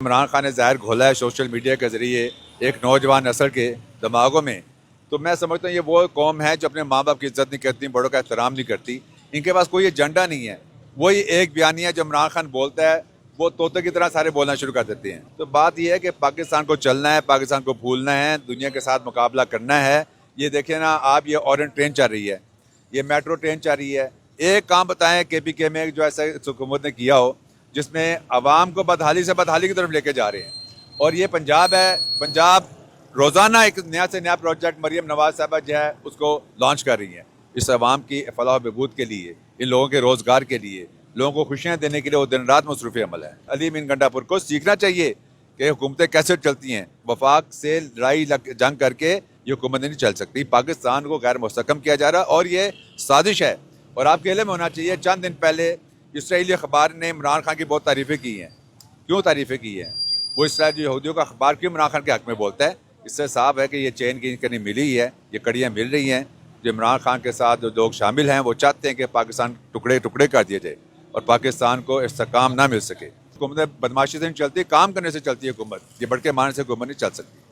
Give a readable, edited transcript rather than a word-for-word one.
इमरान खान ने ज़हर घोला है सोशल मीडिया के ज़रिए एक नौजवान नस्ल के दिमागों में। तो मैं समझता हूँ ये वो कौम है जो अपने माँ बाप की इज्जत नहीं करती, बड़ों का एहतराम नहीं करती। इनके पास कोई एजेंडा नहीं है। वही एक बयानिया जो इमरान खान बोलता है वो तोते की तरह सारे बोलना शुरू कर देते हैं। तो बात यह है कि पाकिस्तान को चलना है, पाकिस्तान को भूलना है, दुनिया के साथ मुकाबला करना है। ये देखिए ना आप, ये ऑरेंज ट्रेन चल रही है, ये मेट्रो ट्रेन चल रही है। एक काम बताएं KPK में जो ऐसा हुकूमत ने किया हो जिसमें आवाम को बदहाली से बदहाली की तरफ लेके जा रहे हैं। और ये पंजाब है, पंजाब रोज़ाना एक नया से नया प्रोजेक्ट मरीम नवाज साहबा जो है उसको लॉन्च कर रही हैं इस आवाम की फलाह बहबूद के लिए, इन लोगों के रोज़गार के लिए, लोगों को खुशियाँ देने के लिए वो दिन रात मसरूफ़ अमल है। अलीम इन गंडापुर को सीखना चाहिए कि हुकूमतें कैसे चलती हैं। वफाक से लड़ाई जंग करके ये हुकूमत नहीं चल सकती। पाकिस्तान को गैर मुस्तकम किया जा रहा और ये साजिश है। और आपके इल्म में होना चाहिए, चंद दिन पहले इसराइली अखबार ने इमरान खान की बहुत तारीफ़ें की हैं। क्यों तारीफ़ें की हैं? वो इसराइल यहूदियों का अखबार क्यों इमरान खान के हक़ में बोलता है? इससे साफ है कि ये चेन की कहीं मिली ही है, ये कड़ियाँ मिल रही हैं। जो इमरान खान के साथ जो लोग शामिल हैं वो चाहते हैं कि पाकिस्तान टुकड़े टुकड़े कर दिए जाए और पाकिस्तान को इस्तेकाम ना मिल सके। हुकूमतें बदमाशी से नहीं चलती, काम करने से चलती है हुकूमत। ये बढ़ के मारने से हुकूमत नहीं चल सकती।